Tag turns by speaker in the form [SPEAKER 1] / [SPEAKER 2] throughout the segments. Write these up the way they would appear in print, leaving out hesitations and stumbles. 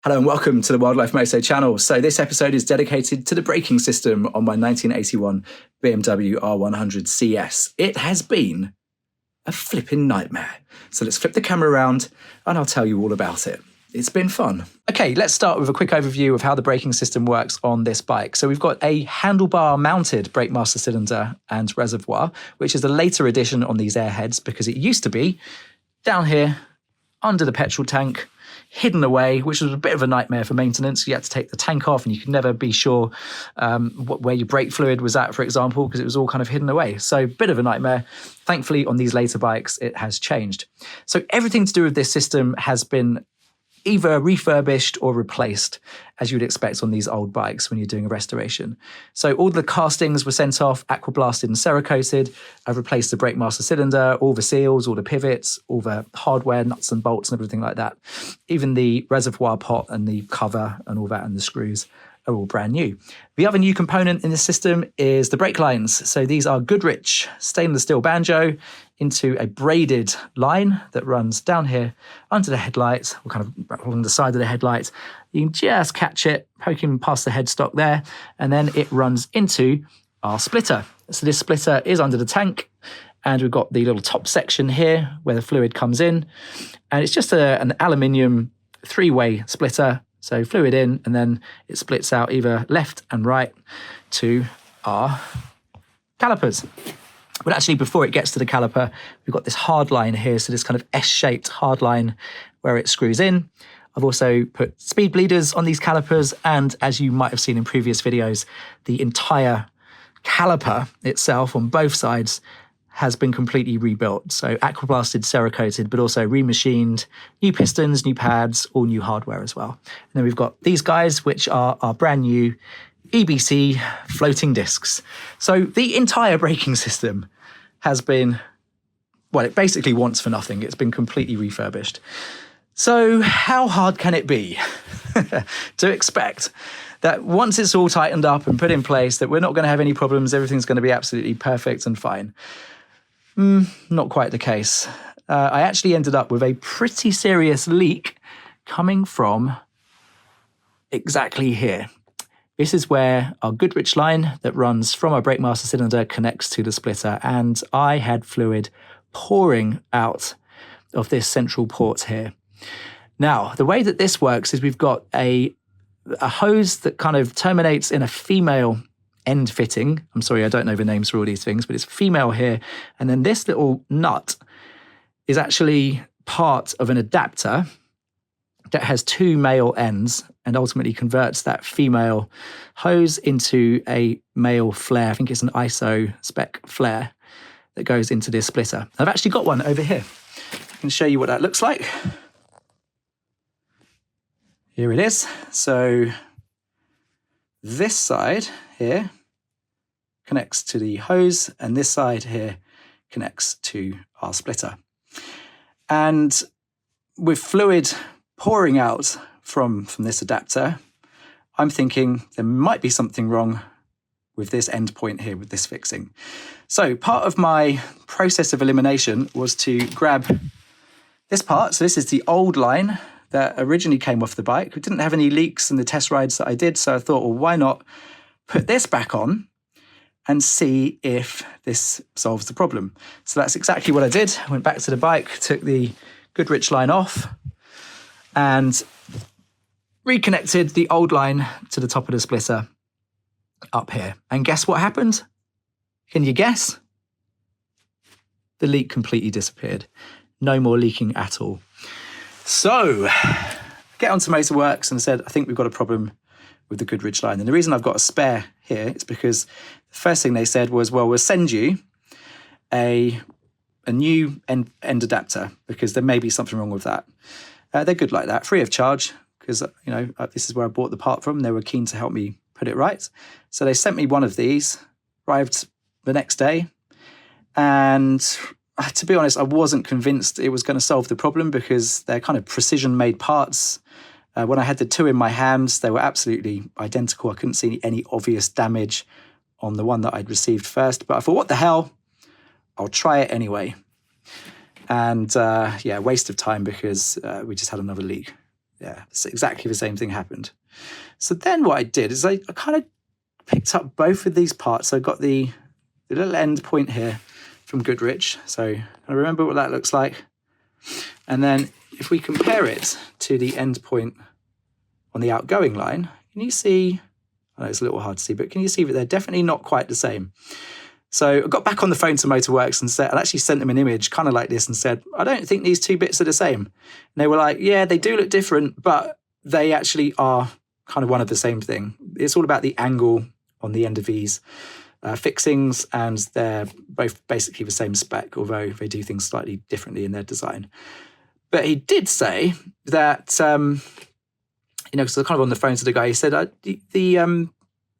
[SPEAKER 1] Hello and welcome to the Wildlife Moto channel. So this episode is dedicated to the braking system on my 1981 BMW R100CS. It has been a flipping nightmare. So let's flip the camera around and I'll tell you all about it. It's been fun. Okay, let's start with a quick overview of how the braking system works on this bike. So we've got a handlebar mounted brake master cylinder and reservoir, which is a later addition on these Airheads because it used to be down here under the petrol tank, hidden away, which was a bit of a nightmare for maintenance. You had to take the tank off and you could never be sure where your brake fluid was at, for example, because it was all kind of hidden away. So bit of a nightmare. Thankfully, on these later bikes, it has changed. So everything to do with this system has been either refurbished or replaced, as you would expect on these old bikes when you're doing a restoration. So all the castings were sent off, aquablasted and cerakoted. I've replaced the brake master cylinder, all the seals, all the pivots, all the hardware, nuts and bolts and everything like that. Even the reservoir pot and the cover and all that and the screws are all brand new. The other new component in the system is the brake lines. So these are Goodrich stainless steel banjo into a braided line that runs down here under the headlights, or kind of along the side of the headlights. You can just catch it poking past the headstock there, and then it runs into our splitter. So this splitter is under the tank, and we've got the little top section here where the fluid comes in, and it's just an aluminium three-way splitter. So fluid in, and then it splits out either left and right to our calipers. But actually, before it gets to the caliper, we've got this hard line here. So this kind of S-shaped hard line where it screws in. I've also put speed bleeders on these calipers. And as you might have seen in previous videos, the entire caliper itself on both sides has been completely rebuilt. So aquablasted, cerakoted, but also remachined, new pistons, new pads, all new hardware as well. And then we've got these guys, which are our brand new EBC floating discs. So the entire braking system has been, well, it basically wants for nothing. It's been completely refurbished. So how hard can it be to expect that once it's all tightened up and put in place, that we're not going to have any problems, everything's going to be absolutely perfect and fine? Not quite the case. I actually ended up with a pretty serious leak coming from exactly here. This is where our Goodrich line that runs from our brake master cylinder connects to the splitter, and I had fluid pouring out of this central port here. Now, the way that this works is we've got a hose that kind of terminates in a female end fitting. I'm sorry, I don't know the names for all these things, but it's female here. And then this little nut is actually part of an adapter that has two male ends and ultimately converts that female hose into a male flare. I think it's an ISO spec flare that goes into this splitter. I've actually got one over here. I can show you what that looks like. Here it is. So this side here connects to the hose, and this side here connects to our splitter. And with fluid pouring out from this adapter, I'm thinking there might be something wrong with this end point here with this fixing. So part of my process of elimination was to grab this part. So this is the old line that originally came off the bike. We didn't have any leaks in the test rides that I did, so I thought, well, why not put this back on and see if this solves the problem. So that's exactly what I did. I went back to the bike, took the Goodrich line off, and reconnected the old line to the top of the splitter up here. And guess what happened? Can you guess? The leak completely disappeared. No more leaking at all. So, get onto Motorworks and said, I think we've got a problem with the Goodrich line. And the reason I've got a spare here is because the first thing they said was, well, we'll send you a new end adapter because there may be something wrong with that. They're good like that, free of charge, because this is where I bought the part from. They were keen to help me put it right. So they sent me one of these, arrived the next day. And to be honest, I wasn't convinced it was going to solve the problem because they're kind of precision-made parts. When I had the two in my hands, they were absolutely identical. I couldn't see any obvious damage on the one that I'd received first. But I thought, what the hell? I'll try it anyway. And waste of time because we just had another leak Yeah, it's exactly the same thing happened. So then what I did is I kind of picked up both of these parts. So I got the little end point here from Goodrich. So I remember what that looks like. And then if we compare it to the end point on the outgoing line, can you see, I know it's a little hard to see, but can you see that they're definitely not quite the same? So I got back on the phone to Motorworks and said, I actually sent them an image kind of like this and said, I don't think these two bits are the same. And they were like, yeah, they do look different, but they actually are kind of one of the same thing. It's all about the angle on the end of these fixings, and they're both basically the same spec, although they do things slightly differently in their design. But he did say that, because I was kind of on the phone to the guy, he said,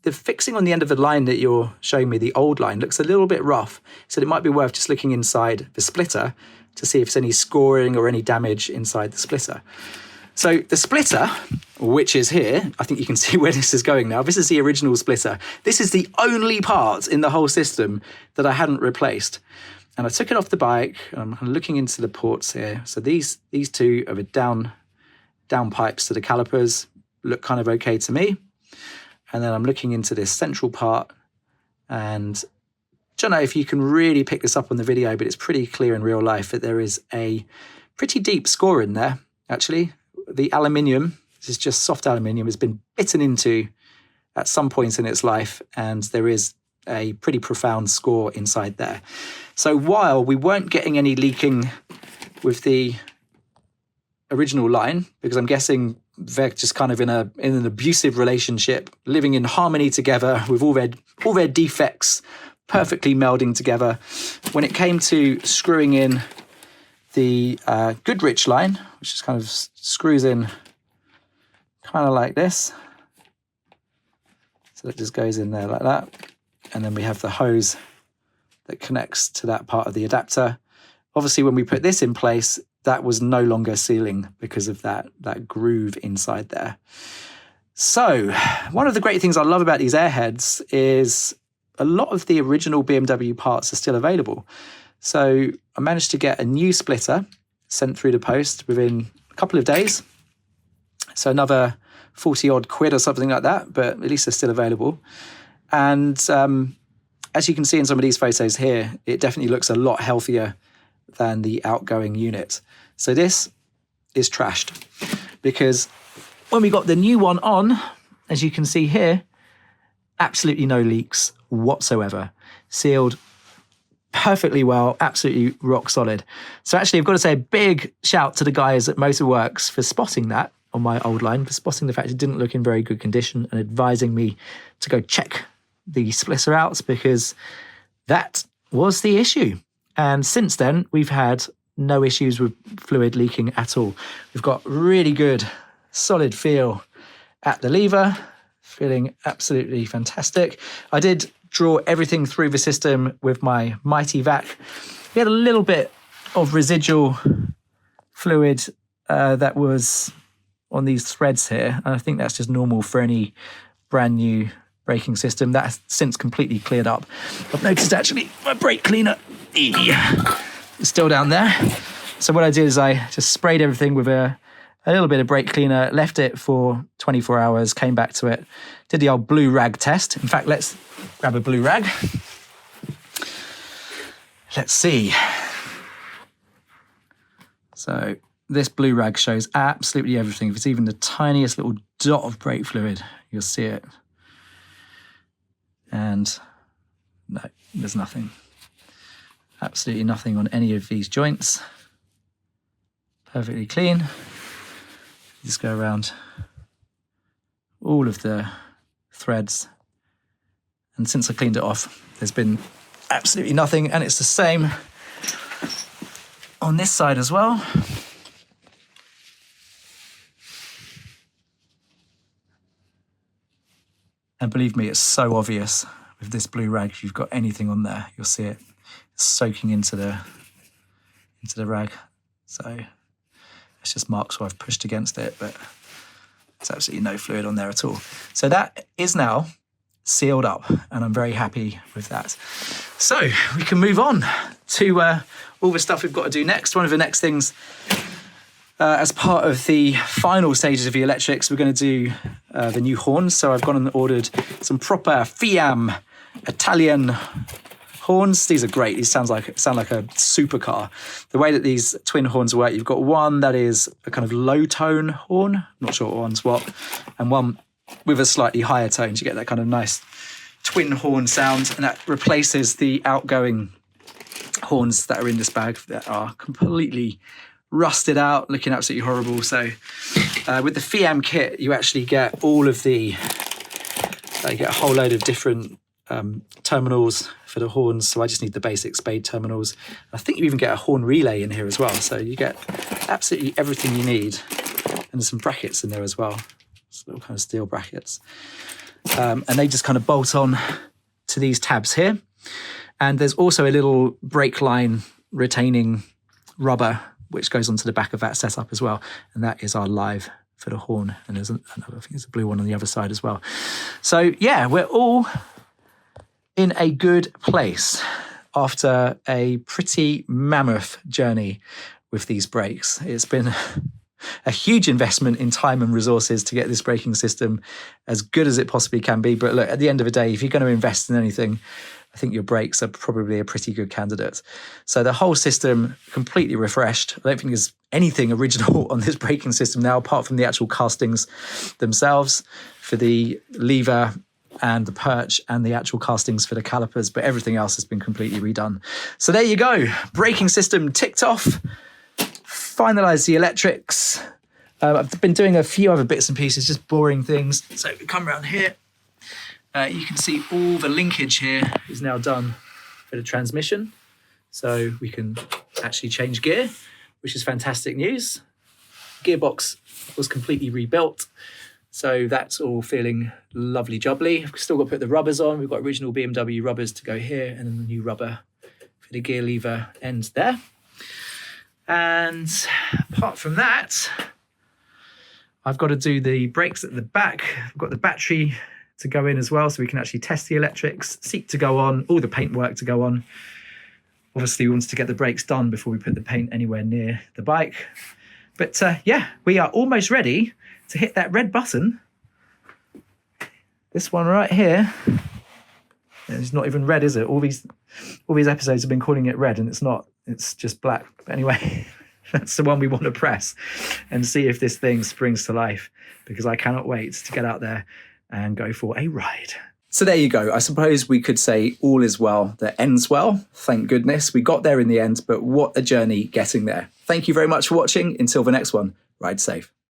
[SPEAKER 1] the fixing on the end of the line that you're showing me, the old line, looks a little bit rough. He said it might be worth just looking inside the splitter to see if there's any scoring or any damage inside the splitter. So the splitter, which is here, I think you can see where this is going now. This is the original splitter. This is the only part in the whole system that I hadn't replaced. And I took it off the bike. I'm looking into the ports here. So these two are the down pipes to the calipers. Look kind of okay to me. And then I'm looking into this central part, and I don't know if you can really pick this up on the video, but it's pretty clear in real life that there is a pretty deep score in there, actually. The aluminium, this is just soft aluminium, has been bitten into at some point in its life, and there is a pretty profound score inside there. So while we weren't getting any leaking with the original line, because I'm guessing they're just kind of in an abusive relationship, living in harmony together with all their defects perfectly melding together. When it came to screwing in the Goodrich line, which just kind of screws in kind of like this. So it just goes in there like that. And then we have the hose that connects to that part of the adapter. Obviously, when we put this in place, that was no longer sealing because of that groove inside there. So one of the great things I love about these Airheads is a lot of the original BMW parts are still available. So I managed to get a new splitter sent through the post within a couple of days. So another 40 odd quid or something like that, but at least they're still available. And as you can see in some of these photos here, it definitely looks a lot healthier than the outgoing unit. So this is trashed, because when we got the new one on, as you can see here, absolutely no leaks whatsoever. Sealed perfectly well, absolutely rock solid. So actually, I've got to say a big shout to the guys at Motorworks for spotting that on my old line, for spotting the fact it didn't look in very good condition and advising me to go check the splitter out, because that was the issue. And since then, we've had no issues with fluid leaking at all. We've got really good, solid feel at the lever, feeling absolutely fantastic. I did draw everything through the system with my Mighty Vac. We had a little bit of residual fluid that was on these threads here, and I think that's just normal for any brand new braking system. That has since completely cleared up. I've noticed actually my brake cleaner is still down there. So what I did is I just sprayed everything with a little bit of brake cleaner, left it for 24 hours, came back to it, did the old blue rag test. In fact, let's grab a blue rag. Let's see. So this blue rag shows absolutely everything. If it's even the tiniest little dot of brake fluid, you'll see it. And no, there's nothing. Absolutely nothing on any of these joints. Perfectly clean. Just go around all of the threads. And since I cleaned it off, there's been absolutely nothing. And it's the same on this side as well. And believe me, it's so obvious with this blue rag. If you've got anything on there, you'll see it soaking into the rag. So it's just marks where I've pushed against it, but there's absolutely no fluid on there at all. So that is now sealed up, and I'm very happy with that. So we can move on to all the stuff we've got to do next. One of the next things As part of the final stages of the electrics, we're going to do the new horns. So I've gone and ordered some proper Fiam Italian horns. These are great. These sound like a supercar. The way that these twin horns work, you've got one that is a kind of low tone horn, I'm not sure what one's what, and one with a slightly higher tone. You get that kind of nice twin horn sound, and that replaces the outgoing horns that are in this bag that are completely rusted out, looking absolutely horrible. So with the Fiam kit, you actually get all of the, you get a whole load of different terminals for the horns. So I just need the basic spade terminals. I think you even get a horn relay in here as well. So you get absolutely everything you need. And there's some brackets in there as well. It's little kind of steel brackets. And they just kind of bolt on to these tabs here. And there's also a little brake line retaining rubber which goes onto the back of that setup as well. And that is our live for the horn. And there's I think there's a blue one on the other side as well. So yeah, we're all in a good place after a pretty mammoth journey with these brakes. It's been a huge investment in time and resources to get this braking system as good as it possibly can be. But look, at the end of the day, if you're going to invest in anything, I think your brakes are probably a pretty good candidate. So the whole system completely refreshed. I don't think there's anything original on this braking system now, apart from the actual castings themselves for the lever and the perch and the actual castings for the calipers, but everything else has been completely redone. So there you go. Braking system ticked off. Finalised the electrics. I've been doing a few other bits and pieces, just boring things. So we come around here. You can see all the linkage here is now done for the transmission. So we can actually change gear, which is fantastic news. Gearbox was completely rebuilt. So that's all feeling lovely jubbly. We've still got to put the rubbers on. We've got original BMW rubbers to go here and then the new rubber for the gear lever ends there. And apart from that, I've got to do the brakes at the back. I've got the battery to go in as well, so we can actually test the electrics, seat to go on, all the paintwork to go on. Obviously, we wanted to get the brakes done before we put the paint anywhere near the bike. But yeah, we are almost ready to hit that red button. This one right here. It's not even red, is it? All these episodes have been calling it red, and it's not. It's just black. But anyway, that's the one we want to press and see if this thing springs to life, because I cannot wait to get out there and go for a ride. So there you go. I suppose we could say all is well that ends well. Thank goodness we got there in the end, but what a journey getting there. Thank you very much for watching. Until the next one, ride safe.